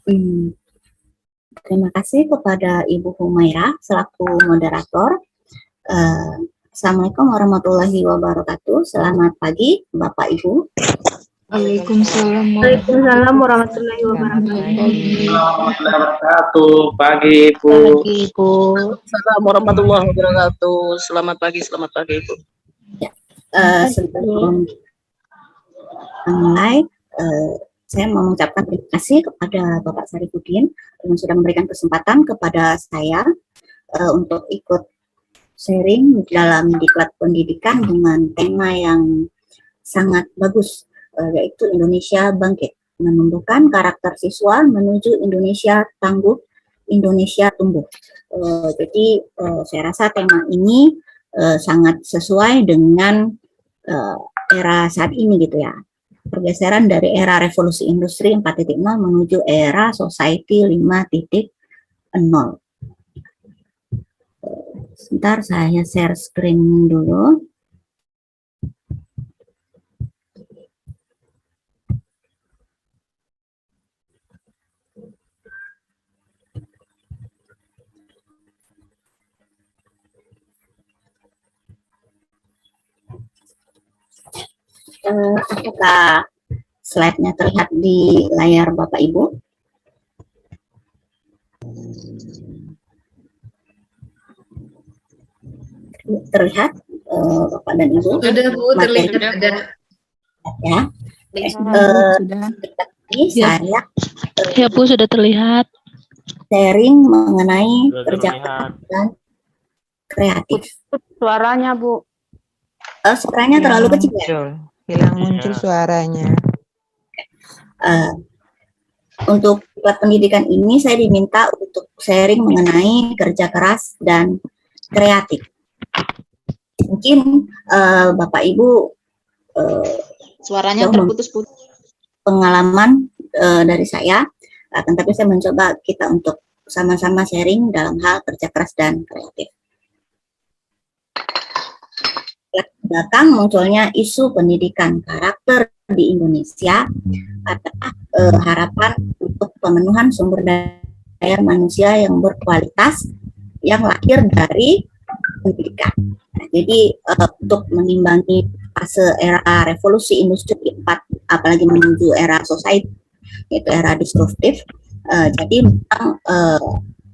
Hmm, Terima kasih kepada Ibu Humaira selaku moderator. Assalamualaikum warahmatullahi wabarakatuh. Selamat pagi, Bapak Ibu. Waalaikumsalam warahmatullahi wabarakatuh. Wabarakatuh. Pagi, Ibu. Pagi, Ibu. Assalamualaikum warahmatullahi wabarakatuh. Selamat pagi, Ibu. Sebelum mulai, saya mau mengucapkan terima kasih kepada Bapak Sarifudin yang sudah memberikan kesempatan kepada saya untuk ikut sharing dalam diklat pendidikan dengan tema yang sangat bagus, yaitu Indonesia Bangkit, menumbuhkan karakter siswa menuju Indonesia tangguh, Indonesia tumbuh. Jadi saya rasa tema ini sangat sesuai dengan era saat ini gitu ya. Pergeseran dari era revolusi industri 4.0 menuju era society 5.0. Sebentar saya share screen dulu. Apakah slide-nya terlihat di layar Bapak Ibu? Terlihat Bapak dan Ibu? Sudah, Bu, terlihat ada. Ya. Ini saya Ya Bu, sudah terlihat. sharing mengenai kerja keras dan kreatif. Suaranya Bu. Suaranya terlalu kecil ya? Hilang muncul suaranya. Untuk pendidikan ini saya diminta untuk sharing mengenai kerja keras dan kreatif. Mungkin Bapak Ibu Suaranya terputus-putus. pengalaman dari saya, tapi saya mencoba kita untuk sama-sama sharing dalam hal kerja keras dan kreatif. Belakang munculnya isu pendidikan karakter di Indonesia adalah harapan untuk pemenuhan sumber daya manusia yang berkualitas yang lahir dari pendidikan. Nah, jadi untuk menimbangi fase era revolusi industri 4, apalagi menuju era society, yaitu era disruptif, jadi memang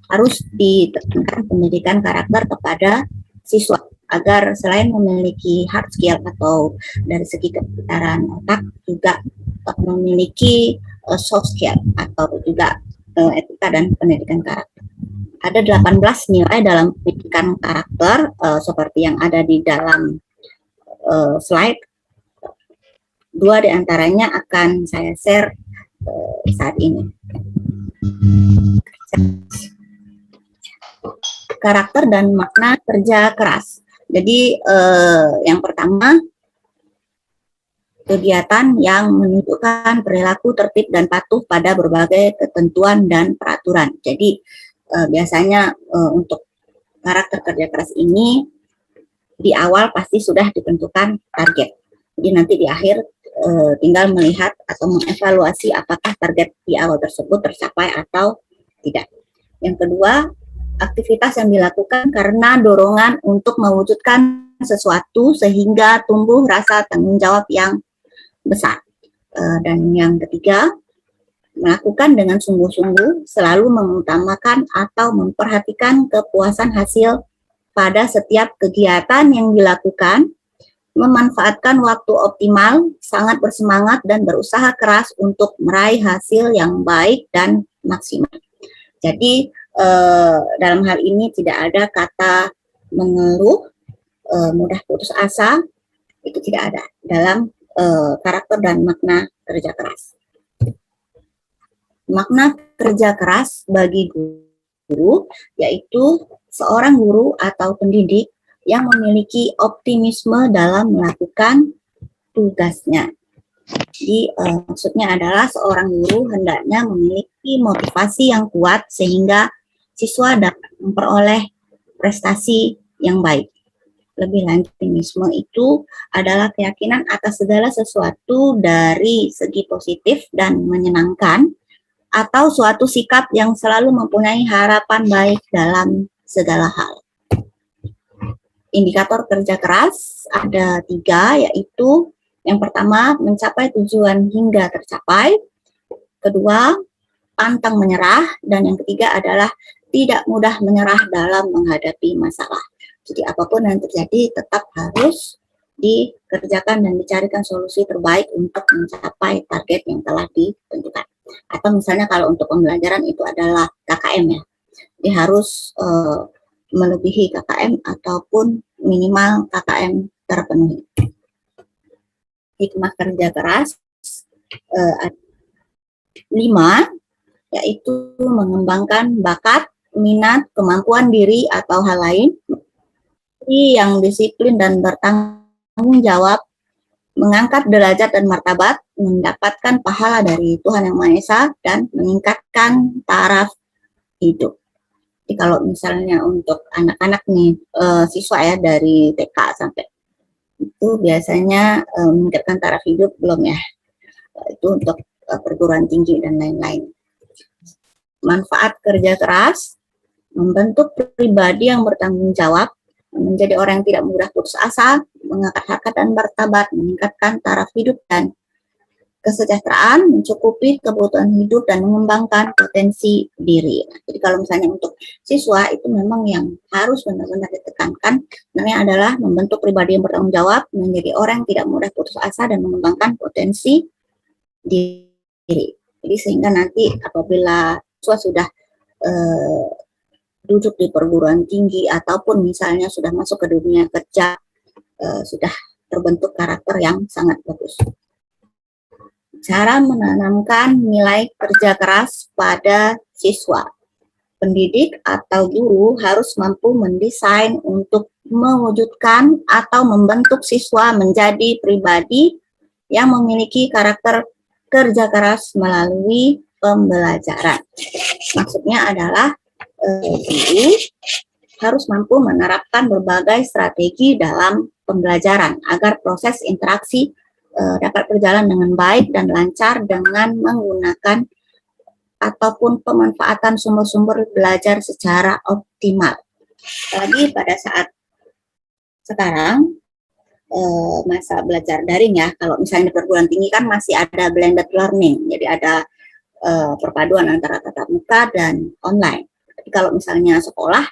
harus ditekankan pendidikan karakter kepada siswa agar selain memiliki hard skill atau dari segi kepintaran otak juga memiliki soft skill atau juga etika dan pendidikan karakter. Ada 18 nilai dalam pendidikan karakter seperti yang ada di dalam slide. 2 diantaranya akan saya share saat ini. Karakter dan makna kerja keras. Jadi yang pertama, kegiatan yang menunjukkan perilaku tertib dan patuh pada berbagai ketentuan dan peraturan. Jadi biasanya untuk karakter kerja keras ini di awal pasti sudah ditentukan target. Jadi nanti di akhir tinggal melihat atau mengevaluasi apakah target di awal tersebut tercapai atau tidak. Yang kedua, aktivitas yang dilakukan karena dorongan untuk mewujudkan sesuatu sehingga tumbuh rasa tanggung jawab yang besar. Dan yang ketiga, melakukan dengan sungguh-sungguh, selalu mengutamakan atau memperhatikan kepuasan hasil pada setiap kegiatan yang dilakukan, memanfaatkan waktu optimal, sangat bersemangat dan berusaha keras untuk meraih hasil yang baik dan maksimal. Jadi dalam hal ini tidak ada kata mengeluh, mudah putus asa, itu tidak ada dalam karakter dan makna kerja keras. Makna kerja keras bagi guru yaitu seorang guru atau pendidik yang memiliki optimisme dalam melakukan tugasnya. Jadi maksudnya adalah seorang guru hendaknya memiliki motivasi yang kuat sehingga siswa dapat memperoleh prestasi yang baik. Lebih lanjut, optimisme itu adalah keyakinan atas segala sesuatu dari segi positif dan menyenangkan atau suatu sikap yang selalu mempunyai harapan baik dalam segala hal. Indikator kerja keras ada 3, yaitu yang pertama mencapai tujuan hingga tercapai, kedua pantang menyerah, dan yang ketiga adalah tidak mudah menyerah dalam menghadapi masalah. Jadi apapun yang terjadi tetap harus dikerjakan dan dicarikan solusi terbaik untuk mencapai target yang telah ditentukan. Atau misalnya kalau untuk pembelajaran itu adalah KKM ya, jadi harus melebihi KKM ataupun minimal KKM terpenuhi. Hikmah kerja keras 5, yaitu mengembangkan bakat, minat, kemampuan diri atau hal lain, yang disiplin dan bertanggung jawab, mengangkat derajat dan martabat, mendapatkan pahala dari Tuhan Yang Maha Esa, dan meningkatkan taraf hidup. Jadi kalau misalnya untuk anak-anak nih, siswa ya dari TK sampai itu biasanya meningkatkan taraf hidup belum ya, itu untuk perguruan tinggi dan lain-lain. Manfaat kerja keras membentuk pribadi yang bertanggung jawab, menjadi orang yang tidak mudah putus asa, mengangkat harkat dan martabat, meningkatkan taraf hidup dan kesejahteraan, mencukupi kebutuhan hidup dan mengembangkan potensi diri. Nah, jadi kalau misalnya untuk siswa itu memang yang harus benar-benar ditekankan, namanya adalah membentuk pribadi yang bertanggung jawab, menjadi orang yang tidak mudah putus asa dan mengembangkan potensi diri. Jadi sehingga nanti apabila siswa sudah duduk di perguruan tinggi ataupun misalnya sudah masuk ke dunia kerja, sudah terbentuk karakter yang sangat bagus. Cara menanamkan nilai kerja keras pada siswa. Pendidik atau guru harus mampu mendesain untuk mewujudkan atau membentuk siswa menjadi pribadi yang memiliki karakter kerja keras melalui pembelajaran. Maksudnya adalah guru harus mampu menerapkan berbagai strategi dalam pembelajaran agar proses interaksi dapat berjalan dengan baik dan lancar dengan menggunakan ataupun pemanfaatan sumber-sumber belajar secara optimal. Apalagi pada saat sekarang masa belajar daring ya, kalau misalnya di perguruan tinggi kan masih ada blended learning, jadi ada perpaduan antara tatap muka dan online. Tapi kalau misalnya sekolah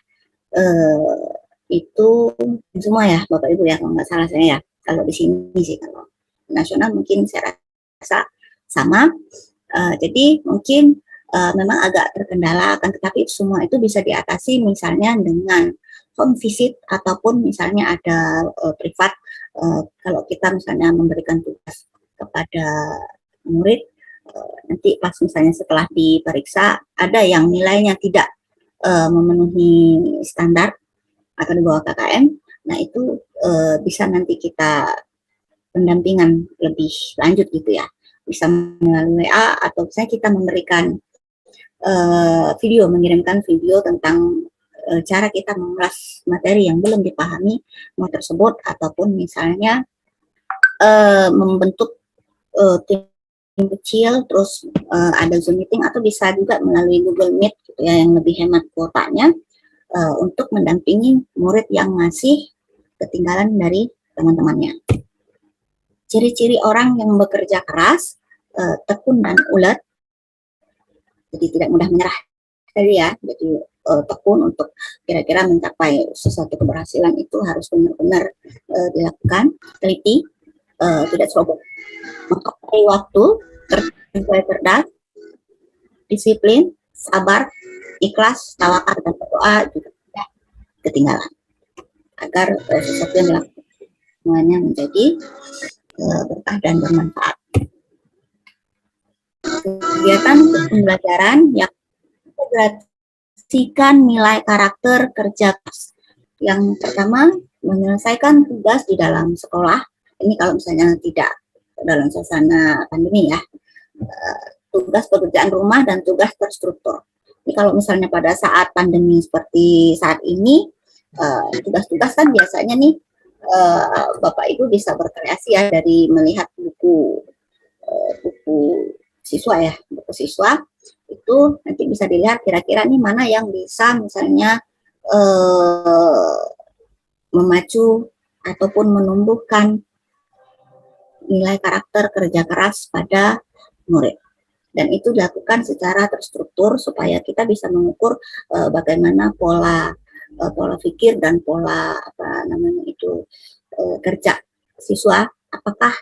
itu semua ya Bapak Ibu ya, kalau nggak salah saya ya, kalau di sini sih, kalau nasional mungkin saya rasa sama. Jadi mungkin memang agak terkendala, akan tetapi semua itu bisa diatasi misalnya dengan home visit ataupun misalnya ada privat. Kalau kita misalnya memberikan tugas kepada murid, nanti pas misalnya setelah diperiksa ada yang nilainya tidak memenuhi standar atau di bawah KKM, nah itu bisa nanti kita pendampingan lebih lanjut gitu ya, bisa melalui WA atau misalnya kita memberikan video, mengirimkan video tentang cara kita mengulas materi yang belum dipahami materi tersebut, ataupun misalnya membentuk tim kecil, terus ada Zoom meeting, atau bisa juga melalui Google Meet gitu ya, yang lebih hemat kuotanya untuk mendampingi murid yang masih ketinggalan dari teman-temannya. Ciri-ciri orang yang bekerja keras, tekun dan ulet, jadi tidak mudah menyerah tadi ya, jadi tekun untuk kira-kira mencapai sesuatu keberhasilan itu harus benar-benar dilakukan, teliti, tidak ceroboh, menghargai waktu, cerdas, disiplin, sabar, ikhlas, tawakal, dan berdoa juga tidak ketinggalan, agar sesuatu yang dilakukan semuanya menjadi berkah dan bermanfaat. Kegiatan pembelajaran yang memperhatikan nilai karakter kerja keras. Yang pertama, menyelesaikan tugas di dalam sekolah. Ini kalau misalnya tidak dalam suasana pandemi ya, tugas pekerjaan rumah dan tugas terstruktur. Jadi kalau misalnya pada saat pandemi seperti saat ini, tugas-tugas kan biasanya nih Bapak Ibu bisa berkreasi ya dari melihat buku siswa ya, buku siswa itu nanti bisa dilihat kira-kira nih mana yang bisa misalnya memacu ataupun menumbuhkan nilai karakter kerja keras pada murid. Dan itu dilakukan secara terstruktur supaya kita bisa mengukur bagaimana pola pikir dan pola kerja siswa, apakah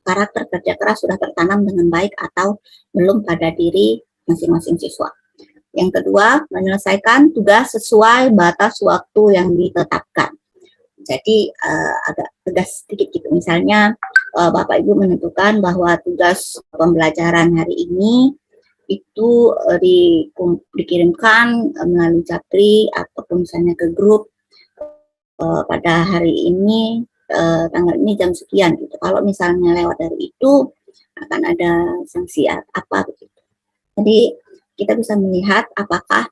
karakter kerja keras sudah tertanam dengan baik atau belum pada diri masing-masing siswa. Yang kedua, menyelesaikan tugas sesuai batas waktu yang ditetapkan. Jadi agak tegas sedikit gitu. Misalnya Bapak Ibu menentukan bahwa tugas pembelajaran hari ini itu dikirimkan melalui Japri ataupun misalnya ke grup pada hari ini tanggal ini jam sekian gitu. Kalau misalnya lewat dari itu akan ada sanksi apa begitu. Jadi kita bisa melihat apakah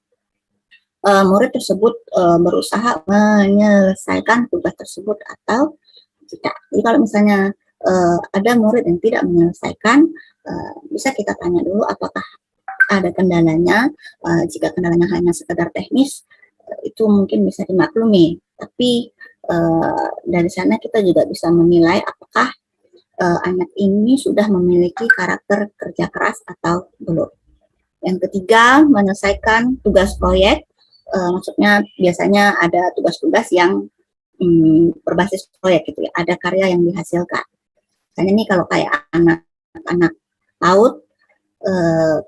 murid tersebut berusaha menyelesaikan tugas tersebut atau tidak. Jadi kalau misalnya ada murid yang tidak menyelesaikan, bisa kita tanya dulu apakah ada kendalanya. Jika kendalanya hanya sekedar teknis, itu mungkin bisa dimaklumi. Tapi dari sana kita juga bisa menilai apakah anak ini sudah memiliki karakter kerja keras atau belum. Yang ketiga, menyelesaikan tugas proyek. Maksudnya biasanya ada tugas-tugas yang berbasis proyek gitu ya, ada karya yang dihasilkan. Misalnya nih kalau kayak anak-anak PAUD,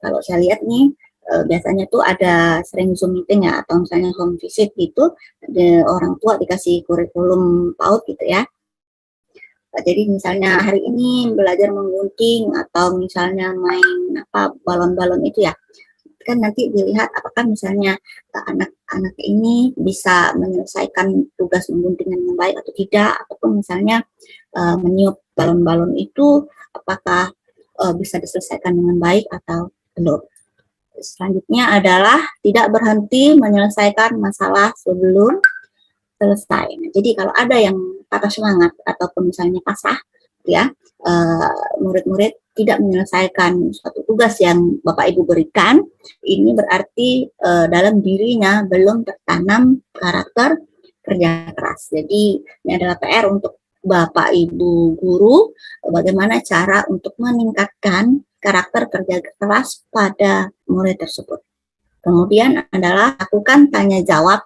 kalau saya lihat nih biasanya tuh ada sering Zoom meeting ya, atau misalnya home visit gitu, orang tua dikasih kurikulum PAUD gitu ya. Jadi misalnya hari ini belajar menggunting atau misalnya main balon-balon itu ya, kan nanti dilihat apakah misalnya anak-anak ini bisa menyelesaikan tugas menggunting dengan baik atau tidak, ataupun misalnya meniup balon-balon itu apakah bisa diselesaikan dengan baik atau belum. Selanjutnya adalah tidak berhenti menyelesaikan masalah sebelum selesai. Nah, jadi kalau ada yang patah semangat ataupun misalnya pasrah, ya murid-murid tidak menyelesaikan suatu tugas yang Bapak Ibu berikan, ini berarti dalam dirinya belum tertanam karakter kerja keras. Jadi ini adalah PR untuk Bapak Ibu guru, bagaimana cara untuk meningkatkan karakter kerja keras pada murid tersebut. Kemudian adalah lakukan tanya jawab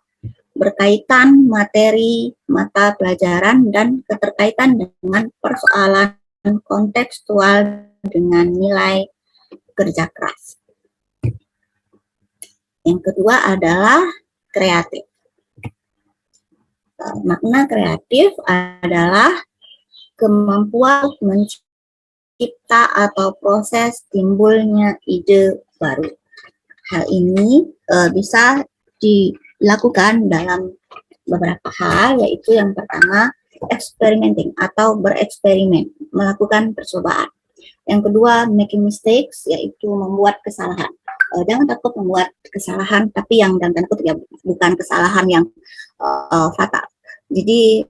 berkaitan materi mata pelajaran dan keterkaitan dengan persoalan kontekstual dengan nilai kerja keras. Yang kedua adalah kreatif. Makna kreatif adalah kemampuan mencipta atau proses timbulnya ide baru. Hal ini bisa dilakukan dalam beberapa hal, yaitu yang pertama experimenting atau bereksperimen, melakukan percobaan. Yang kedua making mistakes, yaitu membuat kesalahan. Jangan takut membuat kesalahan, tapi yang dalam tanda kutip ya, bukan kesalahan yang fatal. Jadi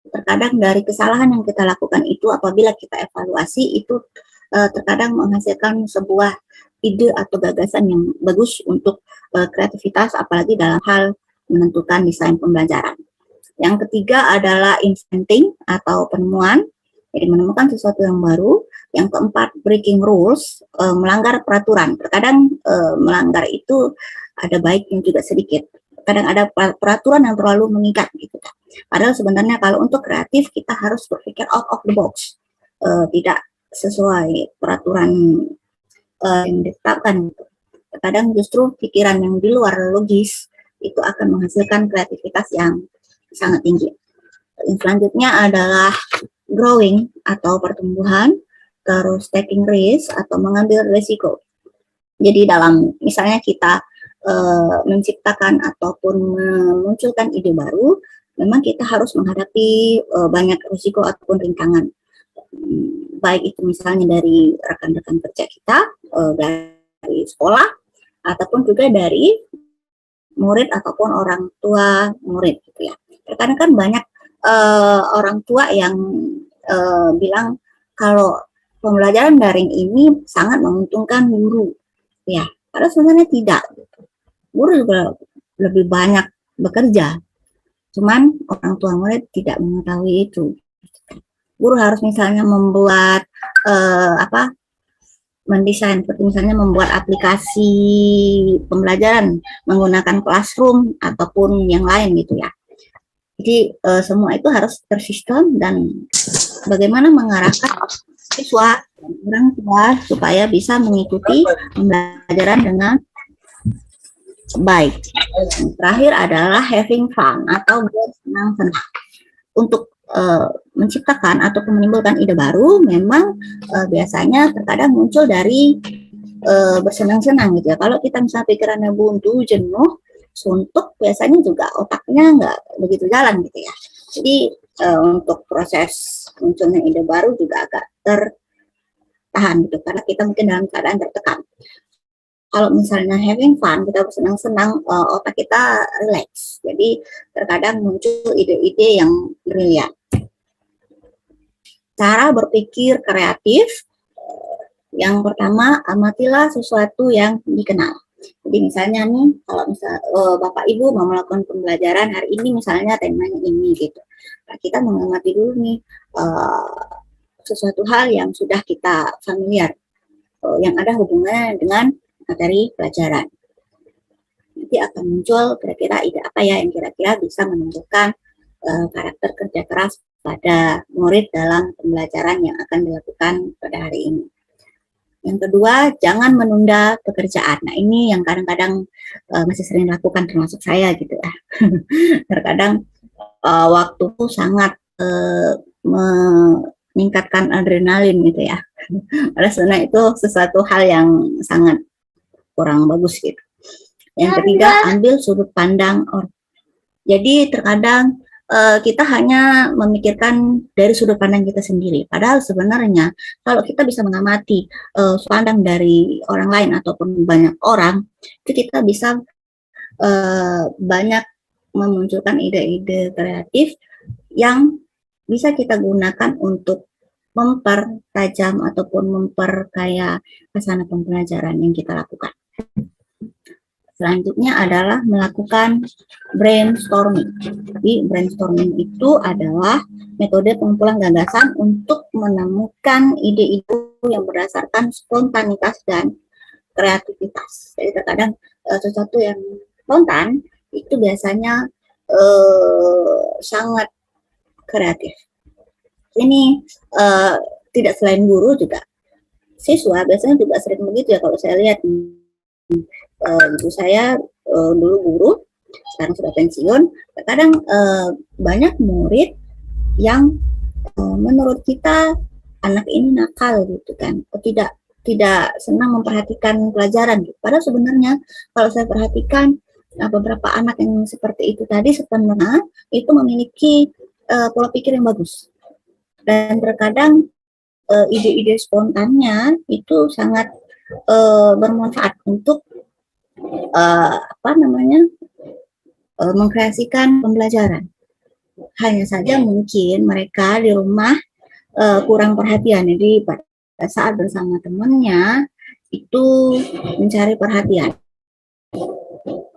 terkadang dari kesalahan yang kita lakukan itu, apabila kita evaluasi itu terkadang menghasilkan sebuah ide atau gagasan yang bagus untuk kreativitas, apalagi dalam hal menentukan desain pembelajaran. Yang ketiga adalah inventing atau penemuan, jadi menemukan sesuatu yang baru. Yang keempat, breaking rules, melanggar peraturan. Terkadang melanggar itu ada baiknya juga sedikit. Kadang ada peraturan yang terlalu mengikat gitu. Padahal sebenarnya kalau untuk kreatif kita harus berpikir out of the box, tidak sesuai peraturan yang ditetapkan. Kadang justru pikiran yang di luar logis itu akan menghasilkan kreativitas yang sangat tinggi. Yang selanjutnya adalah growing atau pertumbuhan, terus taking risk atau mengambil risiko. Jadi dalam misalnya kita menciptakan ataupun memunculkan ide baru, memang kita harus menghadapi banyak risiko ataupun rintangan. Baik itu misalnya dari rekan-rekan kerja kita, dari sekolah, ataupun juga dari murid ataupun orang tua murid gitu ya. Terkadang kan banyak orang tua yang bilang kalau pembelajaran daring ini sangat menguntungkan guru. Ya, padahal sebenarnya tidak. Guru juga lebih banyak bekerja, cuman orang tua murid tidak mengetahui itu. Guru harus misalnya membuat mendesain, seperti misalnya membuat aplikasi pembelajaran menggunakan Classroom ataupun yang lain gitu ya. Jadi semua itu harus tersistem dan bagaimana mengarahkan siswa dan orang tua supaya bisa mengikuti pembelajaran dengan baik. Yang terakhir adalah having fun atau bersenang-senang. Untuk menciptakan atau menimbulkan ide baru memang biasanya terkadang muncul dari bersenang-senang gitu ya. Kalau kita misalnya pikirannya buntu, jenuh, suntuk, biasanya juga otaknya nggak begitu jalan gitu ya. Jadi untuk proses munculnya ide baru juga agak tertahan gitu karena kita mungkin dalam keadaan tertekan. Kalau misalnya having fun, kita bersenang-senang, otak kita relax. Jadi terkadang muncul ide-ide yang brilian. Cara berpikir kreatif, yang pertama, amatilah sesuatu yang dikenal. Jadi misalnya nih, kalau misalnya Bapak Ibu mau melakukan pembelajaran hari ini, misalnya temanya ini gitu. Nah, kita mengamati dulu nih sesuatu hal yang sudah kita familiar, yang ada hubungannya dengan materi pelajaran. Nanti akan muncul kira-kira ide apa ya yang kira-kira bisa menentukan karakter kerja keras pada murid dalam pembelajaran yang akan dilakukan pada hari ini. Yang kedua, jangan menunda pekerjaan. Nah, ini yang kadang-kadang masih sering dilakukan termasuk saya gitu ya. Terkadang waktu sangat meningkatkan adrenalin gitu ya. Padahal sebenarnya itu sesuatu hal yang sangat kurang bagus gitu. Yang ketiga, ambil sudut pandang orang. Jadi terkadang kita hanya memikirkan dari sudut pandang kita sendiri. Padahal sebenarnya kalau kita bisa mengamati sudut pandang dari orang lain ataupun banyak orang, itu kita bisa banyak memunculkan ide-ide kreatif yang bisa kita gunakan untuk mempertajam ataupun memperkaya khasana pembelajaran yang kita lakukan. Selanjutnya adalah melakukan brainstorming. Jadi brainstorming itu adalah metode pengumpulan gagasan untuk menemukan ide-ide yang berdasarkan spontanitas dan kreativitas. Jadi terkadang sesuatu yang spontan itu biasanya sangat kreatif. Ini tidak selain guru juga siswa biasanya juga sering begitu ya. Kalau saya lihat ibu saya dulu guru, sekarang sudah pensiun. Terkadang banyak murid yang menurut kita anak ini nakal gitu kan, tidak senang memperhatikan pelajaran gitu. Padahal sebenarnya kalau saya perhatikan beberapa anak yang seperti itu tadi sebenarnya itu memiliki pola pikir yang bagus, dan terkadang ide-ide spontannya itu sangat bermanfaat untuk mengkreasikan pembelajaran. Hanya saja mungkin mereka di rumah kurang perhatian, jadi pada saat bersama temannya itu mencari perhatian.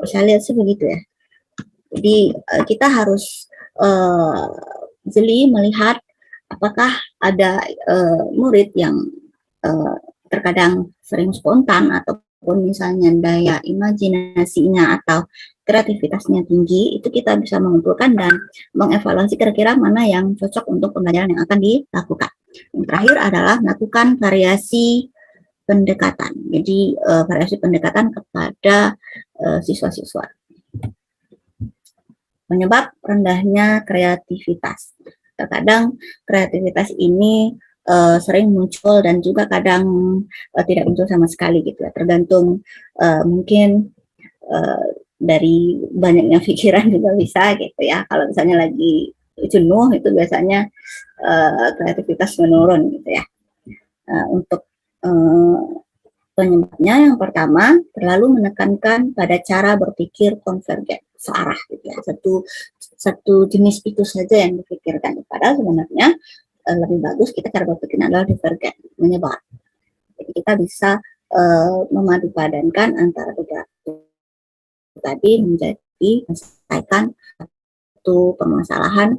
Saya lihat sih begitu ya. Jadi kita harus jeli melihat apakah ada murid yang terkadang sering spontan ataupun misalnya daya imajinasinya atau kreativitasnya tinggi, itu kita bisa mengumpulkan dan mengevaluasi kira-kira mana yang cocok untuk pembelajaran yang akan dilakukan. Yang terakhir adalah melakukan variasi pendekatan. Jadi variasi pendekatan kepada siswa-siswa. Penyebab rendahnya kreativitas. Terkadang kreativitas ini sering muncul dan juga kadang tidak muncul sama sekali gitu ya. Tergantung mungkin dari banyaknya pikiran juga bisa gitu ya. Kalau misalnya lagi jenuh itu biasanya kreativitas menurun gitu ya. Untuk penyebabnya yang pertama, terlalu menekankan pada cara berpikir konvergen, searah gitu ya. Satu jenis itu saja yang dipikirkan. Padahal sebenarnya lebih bagus kita cara berpikirnya adalah divergen, menyebar. Jadi kita bisa memadupadankan antara beberapa tadi menjadi menyelesaikan satu permasalahan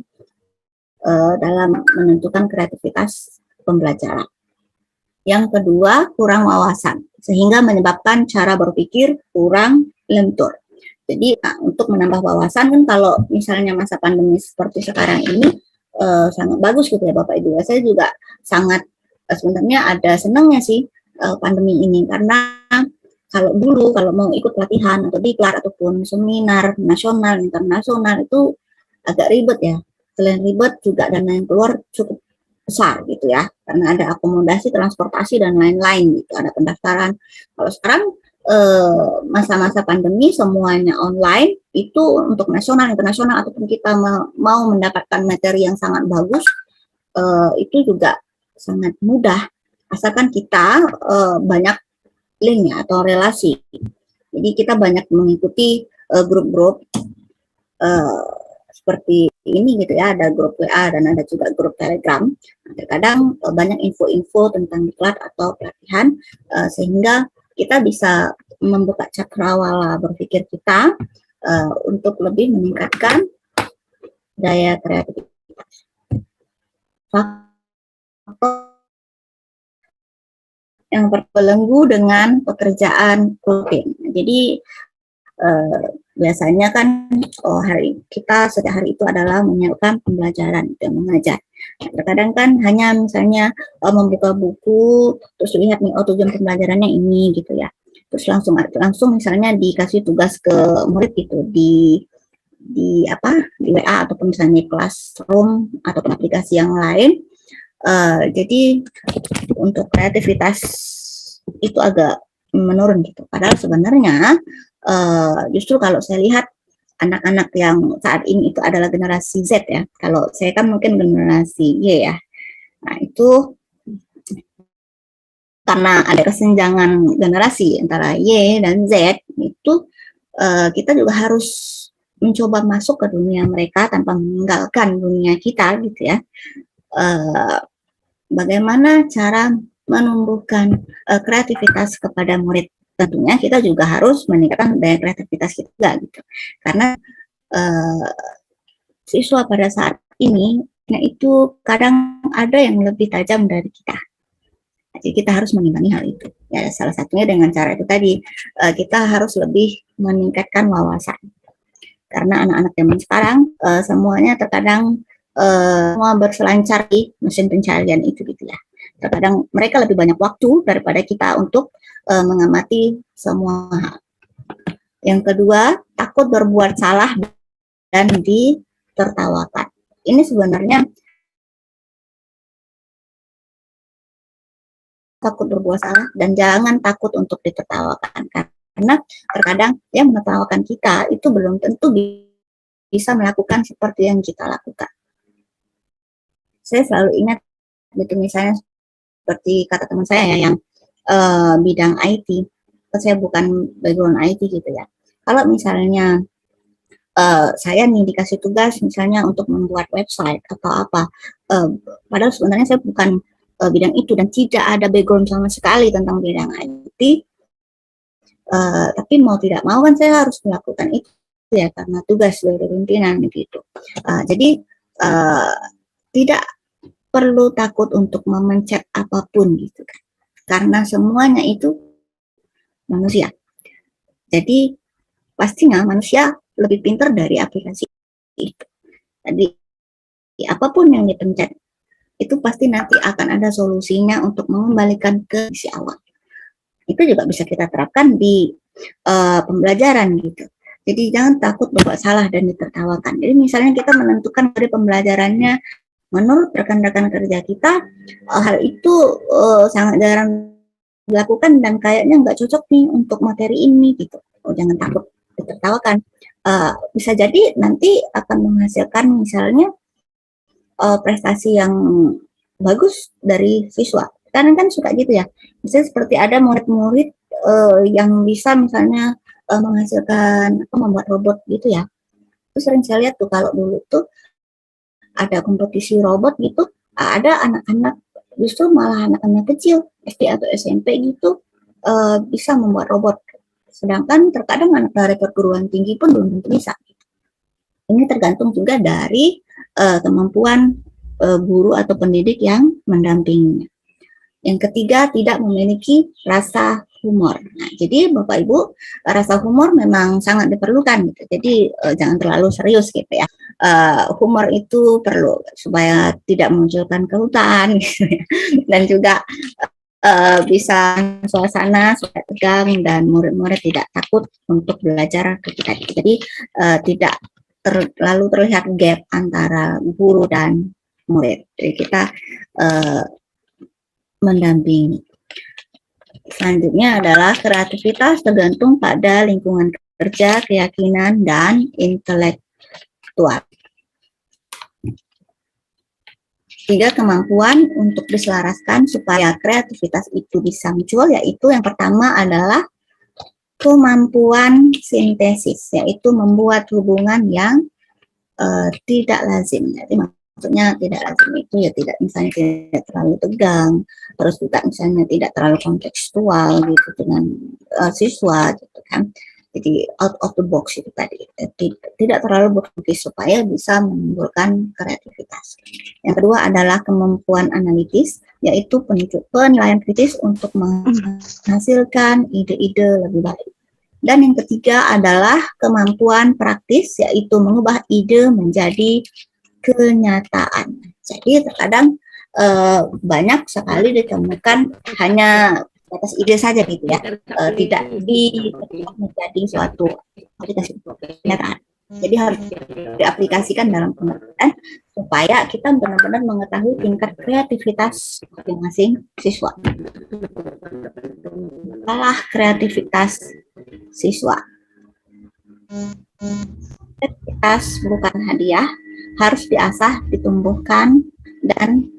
dalam menentukan kreativitas pembelajaran. Yang kedua, kurang wawasan, sehingga menyebabkan cara berpikir kurang lentur. Jadi untuk menambah wawasan kan kalau misalnya masa pandemi seperti sekarang ini sangat bagus gitu ya Bapak Ibu. Saya juga sangat sebenarnya ada senangnya sih pandemi ini, karena kalau dulu kalau mau ikut pelatihan atau diklat ataupun seminar nasional internasional itu agak ribet ya. Selain ribet juga dana yang keluar cukup besar gitu ya, karena ada akomodasi, transportasi dan lain-lain gitu, ada pendaftaran. Kalau sekarang masa-masa pandemi semuanya online, itu untuk nasional, internasional ataupun kita mau mendapatkan materi yang sangat bagus, itu juga sangat mudah asalkan kita banyak linknya atau relasi. Jadi kita banyak mengikuti grup-grup seperti ini gitu ya, ada grup WA dan ada juga grup Telegram. Terkadang banyak info-info tentang diklat atau pelatihan sehingga kita bisa membuka cakrawala berpikir kita untuk lebih meningkatkan daya kreativitas. Yang berbelenggu dengan pekerjaan rutin. Jadi biasanya kan setiap hari itu adalah menyiapkan pembelajaran dan mengajar. Terkadang kan hanya misalnya membuka buku terus lihat nih tujuan pembelajarannya ini gitu ya. Terus langsung misalnya dikasih tugas ke murid gitu di WA ataupun misalnya Classroom ataupun aplikasi yang lain. Jadi untuk kreativitas itu agak menurun gitu. Padahal sebenarnya justru kalau saya lihat anak-anak yang saat ini itu adalah generasi Z ya. Kalau saya kan mungkin generasi Y ya. Nah itu karena ada kesenjangan generasi antara Y dan Z itu kita juga harus mencoba masuk ke dunia mereka tanpa meninggalkan dunia kita gitu ya. Bagaimana cara menumbuhkan kreativitas kepada murid? Tentunya kita juga harus meningkatkan daya kreativitas kita gitu. Karena siswa pada saat ini itu kadang ada yang lebih tajam dari kita. Jadi kita harus mengimbangi hal itu. Ya, salah satunya dengan cara itu tadi, kita harus lebih meningkatkan wawasan. Karena anak-anak zaman sekarang semuanya terkadang semua berselancar di mesin pencarian itu gitu ya. Terkadang mereka lebih banyak waktu daripada kita untuk mengamati semua hal. Yang kedua, takut berbuat salah dan ditertawakan. Ini sebenarnya takut berbuat salah dan jangan takut untuk ditertawakan, karena terkadang yang menertawakan kita itu belum tentu bisa melakukan seperti yang kita lakukan. Saya selalu ingat gitu, misalnya seperti kata teman saya yang bidang IT, saya bukan background IT gitu ya. Kalau misalnya saya nih dikasih tugas misalnya untuk membuat website atau apa, padahal sebenarnya saya bukan bidang itu dan tidak ada background sama sekali tentang bidang IT, tapi mau tidak mau kan saya harus melakukan itu ya karena tugas dari pimpinan gitu. Jadi tidak perlu takut untuk memencet apapun gitu kan, karena semuanya itu manusia. Jadi pastinya manusia lebih pintar dari aplikasi itu. Jadi apapun yang dipencet itu pasti nanti akan ada solusinya untuk mengembalikan ke isi awal. Itu juga bisa kita terapkan di pembelajaran gitu. Jadi jangan takut berbuat salah dan ditertawakan. Jadi misalnya kita menentukan dari pembelajarannya, menurut rekan-rekan kerja kita hal itu sangat jarang dilakukan dan kayaknya nggak cocok nih untuk materi ini gitu. Jangan takut ditertawakan. Bisa jadi nanti akan menghasilkan misalnya prestasi yang bagus dari siswa. Karena kan suka gitu ya. Misalnya seperti ada murid-murid yang bisa misalnya menghasilkan membuat robot gitu ya. Itu sering saya lihat tuh kalau dulu tuh ada kompetisi robot gitu, ada anak-anak, justru malah anak-anak kecil SD atau SMP gitu bisa membuat robot. Sedangkan terkadang anak dari perguruan tinggi pun belum tentu bisa. Ini tergantung juga dari kemampuan guru atau pendidik yang mendampinginya. Yang ketiga, tidak memiliki rasa humor. Nah, jadi Bapak Ibu, rasa humor memang sangat diperlukan gitu. Jadi jangan terlalu serius gitu ya. Humor itu perlu supaya tidak memunculkan kehutan gitu ya. Dan juga bisa suasana supaya tegang dan murid-murid tidak takut untuk belajar ketika itu. Jadi tidak terlalu terlihat gap antara guru dan murid. Jadi kita mendampingi. Selanjutnya adalah kreativitas tergantung pada lingkungan kerja, keyakinan, dan intelektual. 3 kemampuan untuk diselaraskan supaya kreativitas itu bisa muncul, yaitu yang pertama adalah kemampuan sintesis, yaitu membuat hubungan yang tidak lazim. Jadi maksudnya tidak lazim itu ya tidak misalnya tidak terlalu tegang, terus juga misalnya tidak terlalu kontekstual gitu dengan siswa gitu kan. Jadi out of the box itu tadi, tidak terlalu berfokus supaya bisa menimbulkan kreativitas. Yang kedua adalah kemampuan analitis, yaitu penilaian kritis untuk menghasilkan ide-ide lebih baik. Dan yang ketiga adalah kemampuan praktis, yaitu mengubah ide menjadi kenyataan. Jadi terkadang banyak sekali ditemukan hanya atas ide saja gitu ya, tidak menjadi suatu aplikasi kenyataan. Jadi harus diaplikasikan dalam pengertian supaya kita benar-benar mengetahui tingkat kreativitas masing-masing siswa. Salah kreativitas siswa. Kreativitas bukan hadiah, harus diasah, ditumbuhkan, dan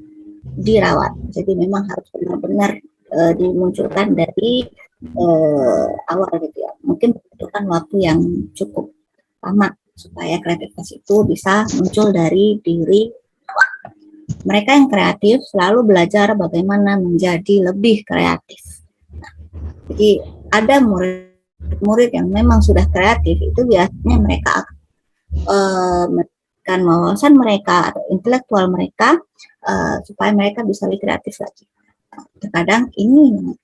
dirawat. Jadi memang harus benar-benar dimunculkan dari awal gitu ya. Mungkin membutuhkan waktu yang cukup lama supaya kreativitas itu bisa muncul dari diri. Mereka yang kreatif selalu belajar bagaimana menjadi lebih kreatif. Nah, jadi ada murid yang memang sudah kreatif, itu biasanya mereka akan wawasan mereka atau intelektual mereka supaya mereka bisa lebih kreatif lagi. Terkadang ini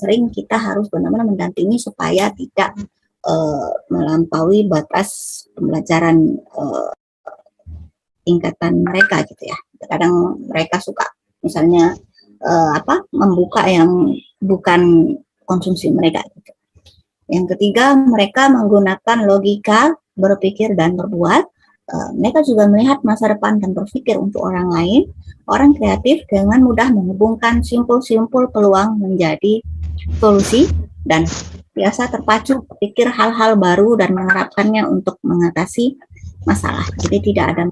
sering kita harus benar-benar mendampingi supaya tidak melampaui batas pembelajaran tingkatan mereka gitu ya. Terkadang mereka suka misalnya membuka yang bukan konsumsi mereka gitu. Yang ketiga, mereka menggunakan logika, berpikir dan berbuat. Mereka juga melihat masa depan dan berpikir untuk orang lain. Orang kreatif dengan mudah menghubungkan simpul-simpul peluang menjadi solusi dan biasa terpacu berpikir hal-hal baru dan menerapkannya untuk mengatasi masalah. Jadi tidak ada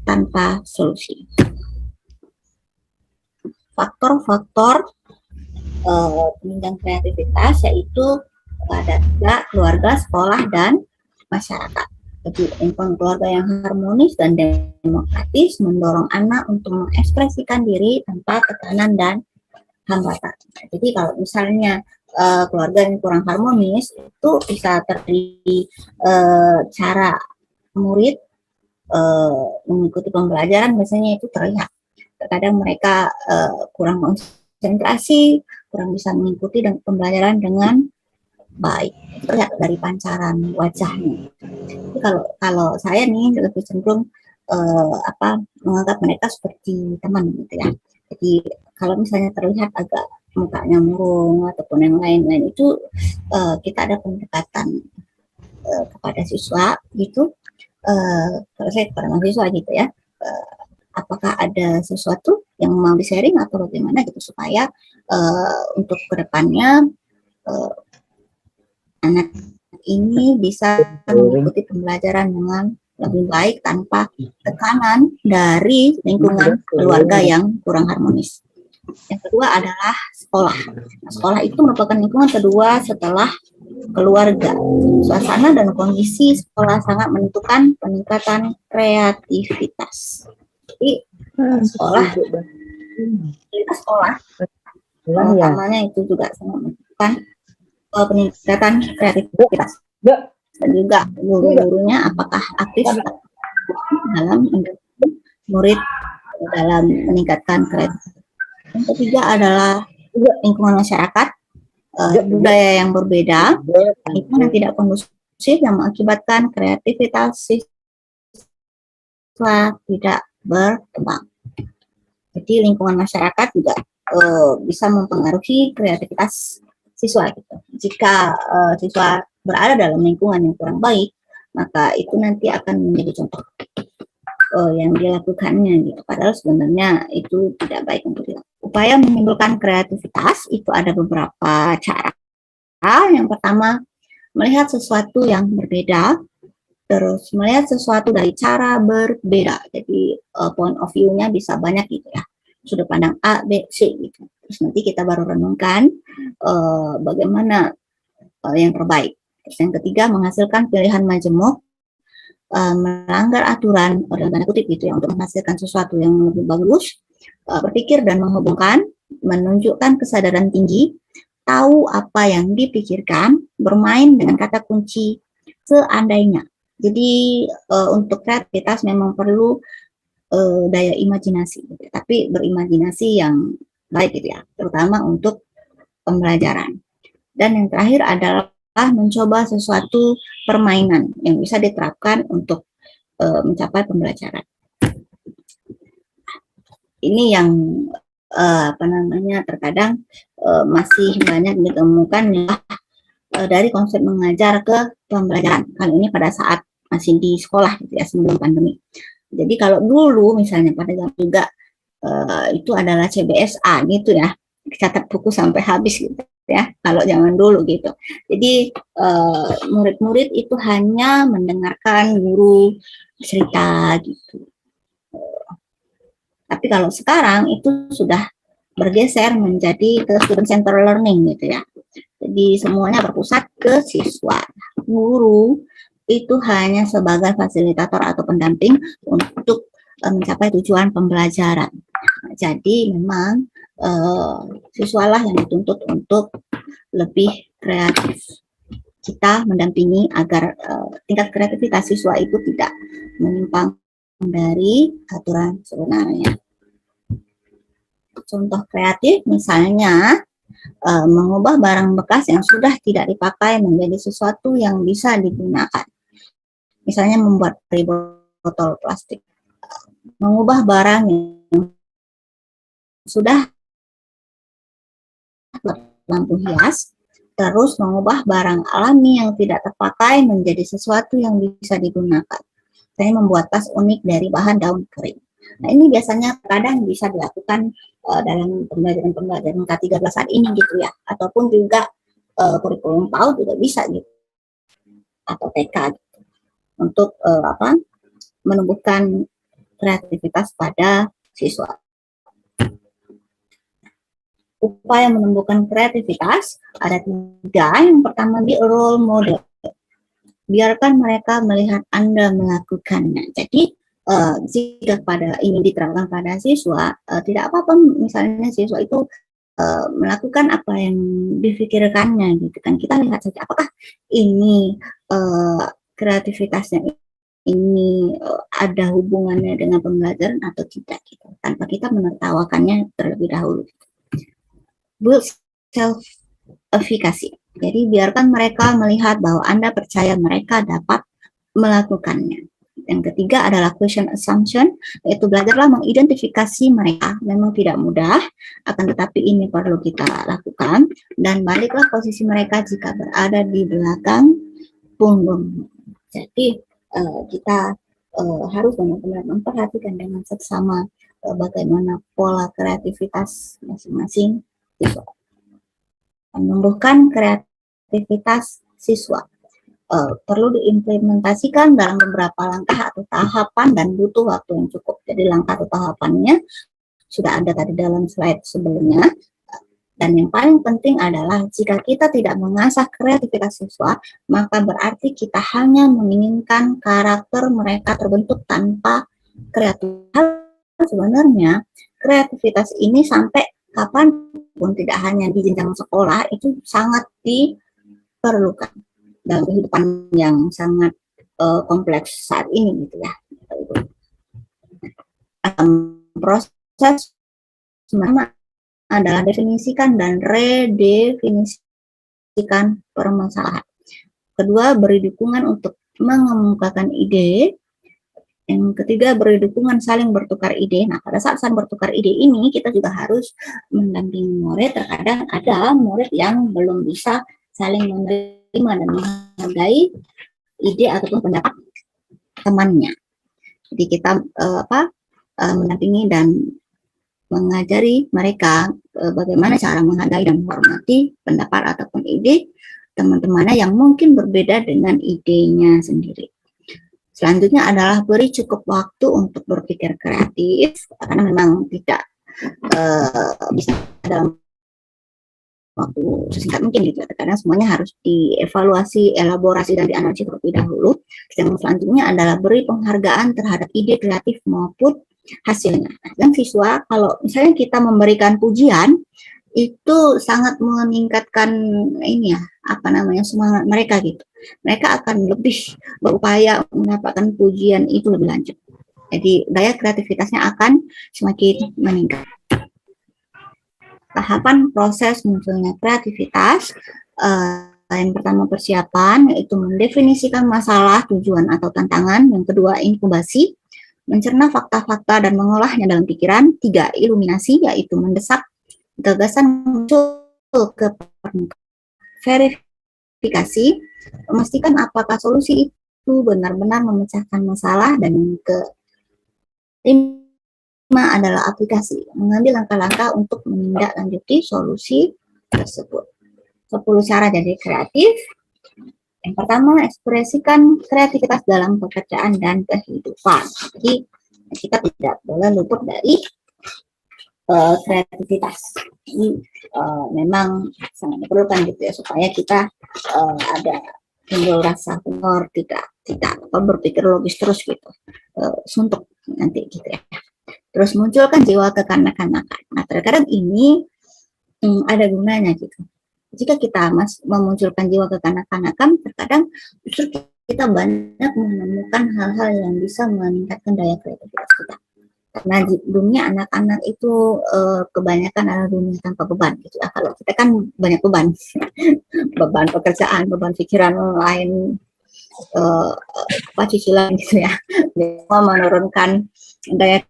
tanpa solusi. Faktor-faktor penunjang kreativitas yaitu ada keluarga, sekolah, dan masyarakat. Jadi lingkungan keluarga yang harmonis dan demokratis mendorong anak untuk mengekspresikan diri tanpa tekanan dan hambatan. Jadi kalau misalnya keluarga yang kurang harmonis itu bisa terjadi cara murid mengikuti pembelajaran biasanya itu terlihat. Terkadang mereka kurang konsentrasi, kurang bisa mengikuti pembelajaran dengan baik, terlihat dari pancaran wajahnya. Jadi kalau saya nih lebih cenderung menganggap mereka seperti teman gitu ya. Jadi kalau misalnya terlihat agak mukanya murung ataupun yang lain-lain itu kita ada pendekatan kepada siswa gitu. Kalau saya kepada mahasiswa gitu ya, apakah ada sesuatu yang mau di-sharing atau bagaimana gitu supaya untuk kedepannya anak ini bisa mengikuti pembelajaran dengan lebih baik tanpa tekanan dari lingkungan keluarga yang kurang harmonis. Yang kedua adalah sekolah. Nah, sekolah itu merupakan lingkungan kedua setelah keluarga. Suasana dan kondisi sekolah sangat menentukan peningkatan kreativitas. Jadi sekolah utamanya itu juga sangat membutuhkan peningkatan kreativitas. Dan juga guru-gurunya apakah aktif dalam murid dalam meningkatkan kreativitas. Yang ketiga adalah lingkungan masyarakat, budaya yang berbeda, lingkungan yang tidak kondusif yang mengakibatkan kreativitas siswa tidak berkembang. Jadi lingkungan masyarakat juga bisa mempengaruhi kreativitas siswa gitu. Jika siswa berada dalam lingkungan yang kurang baik, maka itu nanti akan menjadi contoh yang dilakukannya gitu. Padahal sebenarnya itu tidak baik untuk dilakukan. Upaya menimbulkan kreativitas itu ada beberapa cara. Yang pertama, melihat sesuatu yang berbeda, terus melihat sesuatu dari cara berbeda. Jadi point of view-nya bisa banyak gitu ya. Sudut pandang A, B, C gitu. Terus nanti kita baru renungkan bagaimana yang terbaik. Terus yang ketiga, menghasilkan pilihan majemuk, melanggar aturan dalam tanda kutip gitu ya, untuk menghasilkan sesuatu yang lebih bagus, berpikir dan menghubungkan, menunjukkan kesadaran tinggi, tahu apa yang dipikirkan, bermain dengan kata kunci seandainya. Jadi untuk kreativitas memang perlu daya imajinasi, gitu. Tapi berimajinasi yang baik gitu ya, terutama untuk pembelajaran. Dan yang terakhir adalah mencoba sesuatu permainan yang bisa diterapkan untuk mencapai pembelajaran. Ini yang terkadang masih banyak ditemukan ya, dari konsep mengajar ke pembelajaran. Kali ini pada saat masih di sekolah gitu ya, sebelum pandemi. Jadi kalau dulu misalnya pada zaman juga itu adalah CBSA gitu ya, catat buku sampai habis gitu ya, kalau zaman dulu gitu. Jadi murid-murid itu hanya mendengarkan guru cerita gitu. Tapi kalau sekarang itu sudah bergeser menjadi ke student center learning gitu ya. Jadi semuanya berpusat ke siswa. Guru itu hanya sebagai fasilitator atau pendamping untuk mencapai tujuan pembelajaran. Jadi memang siswalah yang dituntut untuk lebih kreatif. Kita mendampingi agar tingkat kreativitas siswa itu tidak menyimpang dari aturan sebenarnya. Contoh kreatif misalnya mengubah barang bekas yang sudah tidak dipakai menjadi sesuatu yang bisa digunakan. Misalnya membuat botol plastik. Mengubah barang yang sudah lampu hias, terus mengubah barang alami yang tidak terpakai menjadi sesuatu yang bisa digunakan. Saya membuat tas unik dari bahan daun kering. Nah, ini biasanya kadang bisa dilakukan dalam pembelajaran K13 saat ini gitu ya, ataupun juga kurikulum PAUD juga bisa gitu, atau TK gitu, untuk menumbuhkan kreativitas pada siswa. Upaya menumbuhkan kreativitas ada 3. Yang pertama di role model. Biarkan mereka melihat Anda melakukannya. Jadi jika ini diterapkan pada siswa, tidak apa-apa misalnya siswa itu melakukan apa yang difikirkannya gitu kan. Kita lihat saja apakah ini kreativitasnya ini ada hubungannya dengan pembelajaran atau tidak gitu, tanpa kita menertawakannya terlebih dahulu. Build self-efficacy. Jadi biarkan mereka melihat bahwa Anda percaya mereka dapat melakukannya. Yang ketiga adalah question assumption, yaitu belajarlah mengidentifikasi mereka. Memang tidak mudah, akan tetapi ini perlu kita lakukan. Dan baliklah posisi mereka jika berada di belakang punggung. Jadi kita harus benar-benar memperhatikan dengan seksama bagaimana pola kreativitas masing-masing siswa. Menumbuhkan kreativitas siswa perlu diimplementasikan dalam beberapa langkah atau tahapan dan butuh waktu yang cukup. Jadi langkah atau tahapannya sudah ada tadi dalam slide sebelumnya. Dan yang paling penting adalah jika kita tidak mengasah kreativitas siswa, maka berarti kita hanya menginginkan karakter mereka terbentuk tanpa kreativitas. Sebenarnya kreativitas ini sampai kapanpun, tidak hanya di jenjang sekolah, itu sangat diperlukan dalam kehidupan yang sangat kompleks saat ini gitu ya. Proses pertama adalah definisikan dan redefinisikan permasalahan. Kedua, beri dukungan untuk mengemukakan ide. Yang ketiga, beri dukungan saling bertukar ide. Nah, pada saat saling bertukar ide ini, kita juga harus mendampingi murid. Terkadang ada murid yang belum bisa saling menerima dan menghargai ide ataupun pendapat temannya. Jadi kita mendampingi dan mengajari mereka bagaimana cara menghargai dan menghormati pendapat ataupun ide teman-temannya yang mungkin berbeda dengan idenya sendiri. Selanjutnya adalah beri cukup waktu untuk berpikir kreatif, karena memang tidak bisa dalam waktu sesingkat mungkin gitu. Karena semuanya harus dievaluasi, elaborasi, dan dianalisis terlebih dahulu. Yang selanjutnya adalah beri penghargaan terhadap ide kreatif maupun hasilnya. Dan siswa, kalau misalnya kita memberikan pujian, itu sangat meningkatkan ini ya, semangat mereka gitu. Mereka akan lebih berupaya mendapatkan pujian itu lebih lanjut. Jadi daya kreativitasnya akan semakin meningkat. Tahapan proses munculnya kreativitas, yang pertama persiapan, yaitu mendefinisikan masalah, tujuan atau tantangan. Yang kedua inkubasi, mencerna fakta-fakta dan mengolahnya dalam pikiran. 3, iluminasi, yaitu mendesak gagasan muncul ke permukaan. Verifikasi, memastikan apakah solusi itu benar-benar memecahkan masalah. Dan yang kelima adalah aplikasi, mengambil langkah-langkah untuk menindaklanjuti solusi tersebut. 10 cara jadi kreatif. Yang pertama, ekspresikan kreativitas dalam pekerjaan dan kehidupan. Jadi kita tidak boleh luput dari kreativitas. Ini memang sangat diperlukan gitu ya, supaya kita ada timbul rasa humor, tidak berpikir logis terus gitu, suntuk nanti gitu ya. Terus munculkan jiwa kekanak-kanakan. Nah, terkadang ini ada gunanya gitu. Jika kita memunculkan jiwa kekanak-kanakan, terkadang justru kita banyak menemukan hal-hal yang bisa meningkatkan daya kreativitas kita. Karena di dunia anak-anak itu kebanyakan adalah dunia tanpa beban gitu ya. Kalau kita kan banyak beban, beban pekerjaan, beban pikiran lain, cicilan gitu ya. Semua menurunkan daya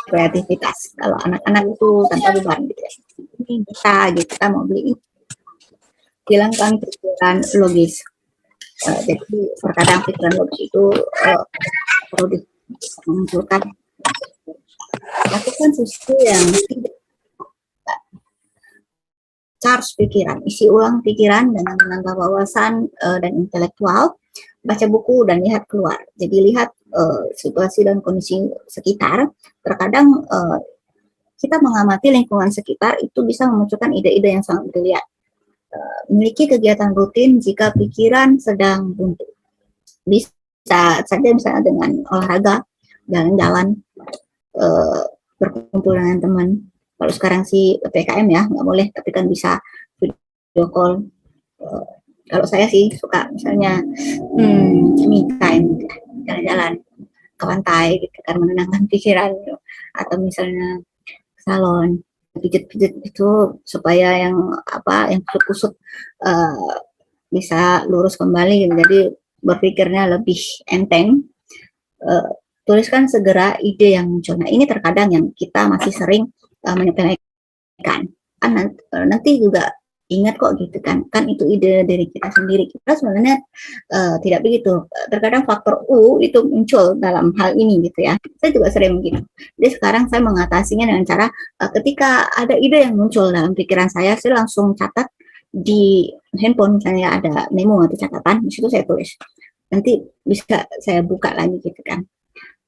kreativitas. Kalau anak-anak itu tanpa beban gitu ya. Ini bisa gitu, kita mau beli ini, hilangkan pikiran logis. Jadi terkadang pikiran logis itu perlu dimunculkan. Lakukan sesuatu yang tidak charge pikiran, isi ulang pikiran dengan menambah wawasan dan intelektual, baca buku dan lihat keluar. Jadi lihat situasi dan kondisi sekitar. Terkadang kita mengamati lingkungan sekitar itu bisa memunculkan ide-ide yang sangat brilian. Memiliki kegiatan rutin jika pikiran sedang buntu. Bisa saja misalnya dengan olahraga, jalan-jalan, berkumpul dengan teman. Kalau sekarang sih PPKM ya, nggak boleh, tapi kan bisa video call. Kalau saya sih suka misalnya me time, jalan-jalan ke pantai gitu kan, menenangkan pikiran gitu. Atau misalnya salon, pijat-pijat itu supaya yang kusut-kusut bisa lurus kembali gitu. Jadi berpikirnya lebih enteng. Tuliskan segera ide yang muncul. Nah, ini terkadang yang kita masih sering menyepelekan. Kan nanti juga ingat kok gitu kan itu ide dari kita sendiri. Kita sebenarnya tidak begitu. Terkadang faktor U itu muncul dalam hal ini gitu ya. Saya juga sering begitu. Jadi sekarang saya mengatasinya dengan cara ketika ada ide yang muncul dalam pikiran saya langsung catat di handphone, misalnya ada memo atau catatan, di situ saya tulis. Nanti bisa saya buka lagi gitu kan.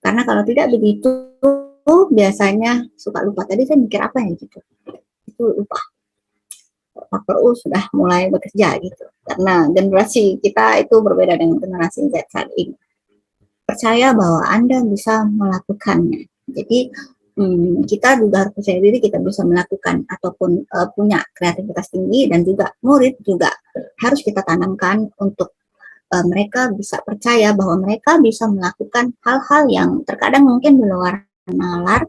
Karena kalau tidak begitu, biasanya suka lupa. Tadi saya mikir apa ya gitu. Itu lupa. Faktor U sudah mulai bekerja gitu. Karena generasi kita itu berbeda dengan generasi Z saat ini. Percaya bahwa Anda bisa melakukannya. Jadi kita juga harus percaya diri kita bisa melakukan ataupun punya kreativitas tinggi, dan juga murid juga harus kita tanamkan untuk mereka bisa percaya bahwa mereka bisa melakukan hal-hal yang terkadang mungkin di luar nalar,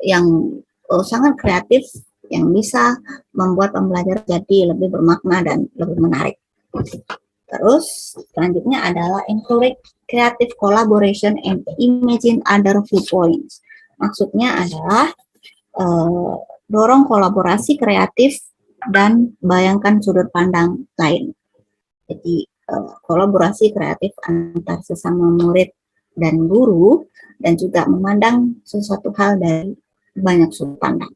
yang sangat kreatif, yang bisa membuat pembelajaran jadi lebih bermakna dan lebih menarik. Terus selanjutnya adalah encourage creative collaboration and imagine other viewpoints. Maksudnya adalah dorong kolaborasi kreatif dan bayangkan sudut pandang lain. Jadi kolaborasi kreatif antar sesama murid dan guru, dan juga memandang sesuatu hal dari banyak sudut pandang.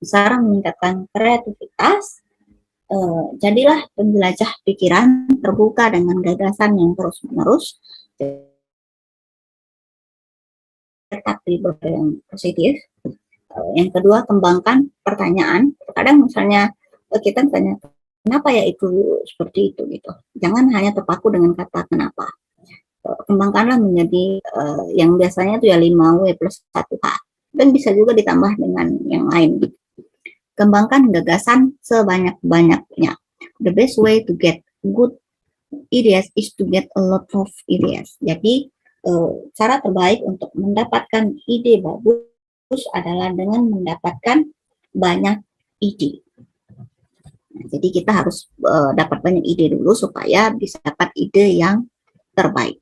Cara meningkatkan kreativitas, jadilah penjelajah pikiran, terbuka dengan gagasan yang terus-menerus, tetap di yang positif. Yang kedua, kembangkan pertanyaan. Kadang misalnya kita tanya, kenapa ya itu seperti itu gitu. Jangan hanya terpaku dengan kata kenapa. Kembangkanlah menjadi yang biasanya itu ya 5W plus 1H. Dan bisa juga ditambah dengan yang lain. Kembangkan gagasan sebanyak-banyaknya. The best way to get good ideas is to get a lot of ideas. Jadi cara terbaik untuk mendapatkan ide bagus adalah dengan mendapatkan banyak ide. Nah, jadi kita harus dapat banyak ide dulu supaya bisa dapat ide yang terbaik.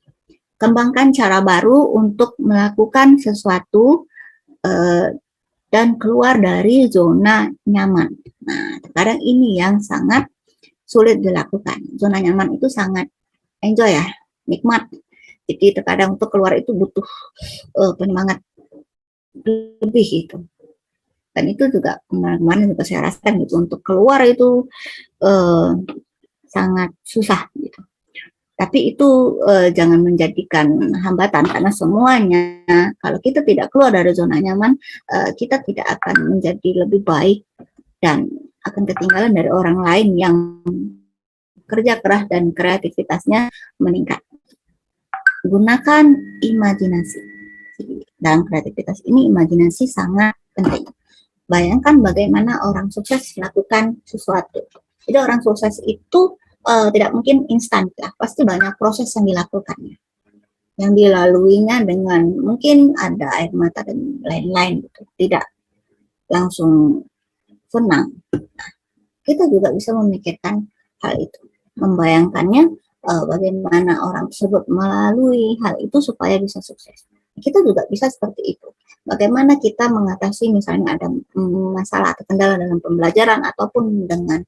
Kembangkan cara baru untuk melakukan sesuatu dan keluar dari zona nyaman. Nah, sekarang ini yang sangat sulit dilakukan. Zona nyaman itu sangat enjoy ya, nikmat. Jadi terkadang untuk keluar itu butuh penyemangat lebih gitu. Dan itu juga kemarin juga saya rasakan gitu, untuk keluar itu sangat susah gitu. Tapi itu jangan menjadikan hambatan, karena semuanya kalau kita tidak keluar dari zona nyaman, kita tidak akan menjadi lebih baik dan akan ketinggalan dari orang lain yang kerja keras dan kreativitasnya meningkat. Gunakan imajinasi. Dalam kreativitas ini imajinasi sangat penting. Bayangkan bagaimana orang sukses melakukan sesuatu. Jadi orang sukses itu tidak mungkin instan ya, pasti banyak proses yang dilakukannya, yang dilaluinya dengan mungkin ada air mata dan lain-lain gitu, tidak langsung senang. Nah, kita juga bisa memikirkan hal itu, membayangkannya bagaimana orang tersebut melalui hal itu supaya bisa sukses. Kita juga bisa seperti itu. Bagaimana kita mengatasi misalnya ada masalah atau kendala dalam pembelajaran ataupun dengan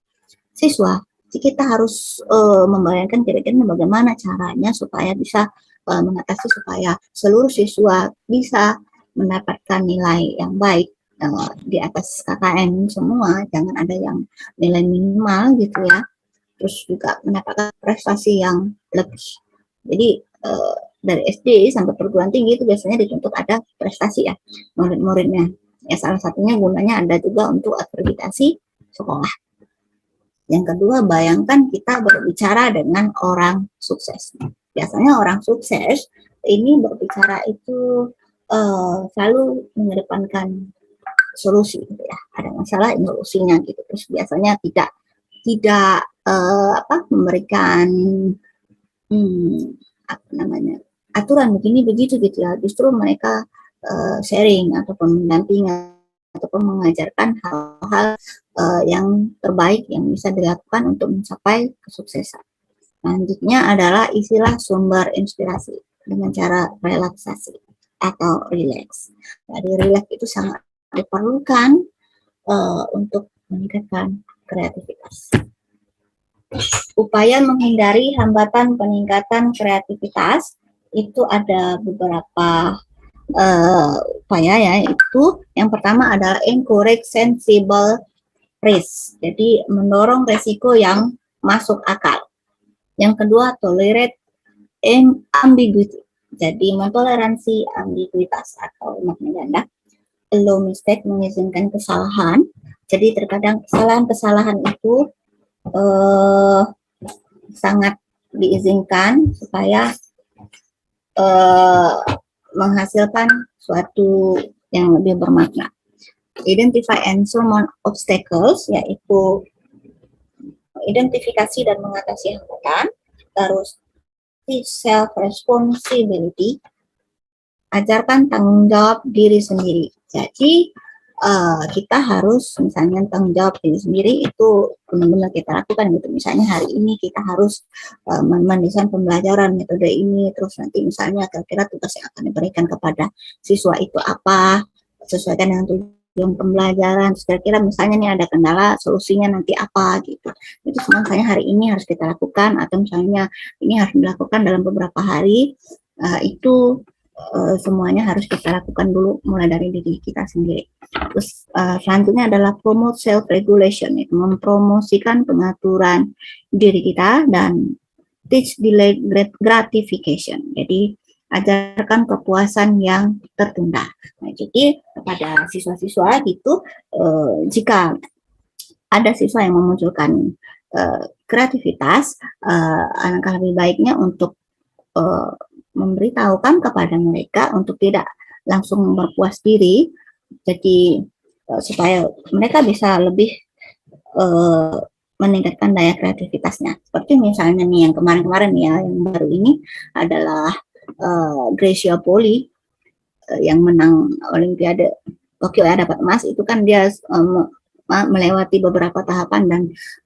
siswa, kita harus membayangkan kira-kira bagaimana caranya supaya bisa mengatasi supaya seluruh siswa bisa mendapatkan nilai yang baik di atas KKM semua, jangan ada yang nilai minimal gitu ya. Terus juga mendapatkan prestasi yang lebih. Jadi dari SD sampai perguruan tinggi itu biasanya dituntut ada prestasi ya murid-muridnya. Ya salah satunya gunanya ada juga untuk akreditasi sekolah. Yang kedua, bayangkan kita berbicara dengan orang sukses. Biasanya orang sukses ini berbicara itu selalu mengedepankan solusi gitu ya. Ada masalah solusinya gitu. Terus biasanya tidak memberikan aturan begini begitu gitu ya. Justru mereka sharing ataupun mendampingi ataupun mengajarkan hal-hal yang terbaik yang bisa dilakukan untuk mencapai kesuksesan. Selanjutnya adalah isilah sumber inspirasi dengan cara relaksasi atau relax. Jadi relax itu sangat diperlukan untuk meningkatkan kreativitas. Upaya menghindari hambatan peningkatan kreativitas itu ada beberapa upaya ya, itu yang pertama adalah encourage sensible risk, jadi mendorong resiko yang masuk akal. Yang kedua, tolerate ambiguity, jadi mentoleransi ambiguitas atau makna ganda. Allow mistake, mengizinkan kesalahan, jadi terkadang kesalahan itu sangat diizinkan supaya menghasilkan suatu yang lebih bermakna. Identify and surmount obstacles, yaitu identifikasi dan mengatasi hambatan. Terus teach self responsibility, ajarkan tanggung jawab diri sendiri. Jadi kita harus misalnya tanggung jawab diri sendiri itu benar-benar kita lakukan gitu. Misalnya hari ini kita harus mendesain pembelajaran metode ini, terus nanti misalnya kira-kira tugas yang akan diberikan kepada siswa itu apa, sesuaikan dengan tujuan pembelajaran. Kira-kira misalnya nih ada kendala, solusinya nanti apa gitu. Itu semua misalnya hari ini harus kita lakukan, atau misalnya ini harus dilakukan dalam beberapa hari. Itu semuanya harus kita lakukan dulu mulai dari diri kita sendiri. Terus selanjutnya adalah promote self regulation, yaitu mempromosikan pengaturan diri kita, dan teach delayed gratification. Jadi ajarkan kepuasan yang tertunda. Nah, jadi kepada siswa-siswa gitu, jika ada siswa yang memunculkan kreativitas, alangkah lebih baiknya untuk memberitahukan kepada mereka untuk tidak langsung berpuas diri, jadi supaya mereka bisa lebih meningkatkan daya kreativitasnya. Seperti misalnya nih yang kemarin-kemarin ya, yang baru ini adalah Gracia Poli yang menang Olimpiade Tokyo ya, dapat emas. Itu kan dia melewati beberapa tahapan dan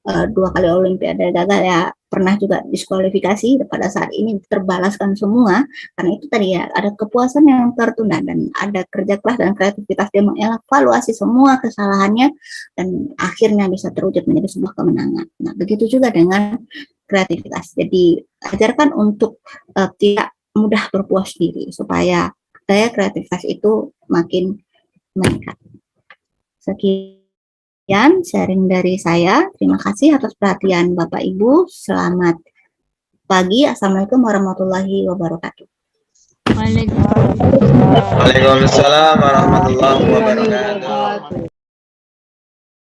2 kali Olimpiade gagal ya, pernah juga diskualifikasi. Pada saat ini terbalaskan semua karena itu tadi ya, ada kepuasan yang tertunda dan ada kerja keras dan kreativitas. Dia mengevaluasi semua kesalahannya dan akhirnya bisa terwujud menjadi sebuah kemenangan. Nah, begitu juga dengan kreativitas. Jadi ajarkan untuk tidak mudah berpuas diri supaya daya kreativitas itu makin meningkat. Sekian sharing dari saya. Terima kasih atas perhatian Bapak Ibu. Selamat pagi. Assalamualaikum warahmatullahi wabarakatuh. Waalaikumsalam. Waalaikumsalam warahmatullahi wabarakatuh.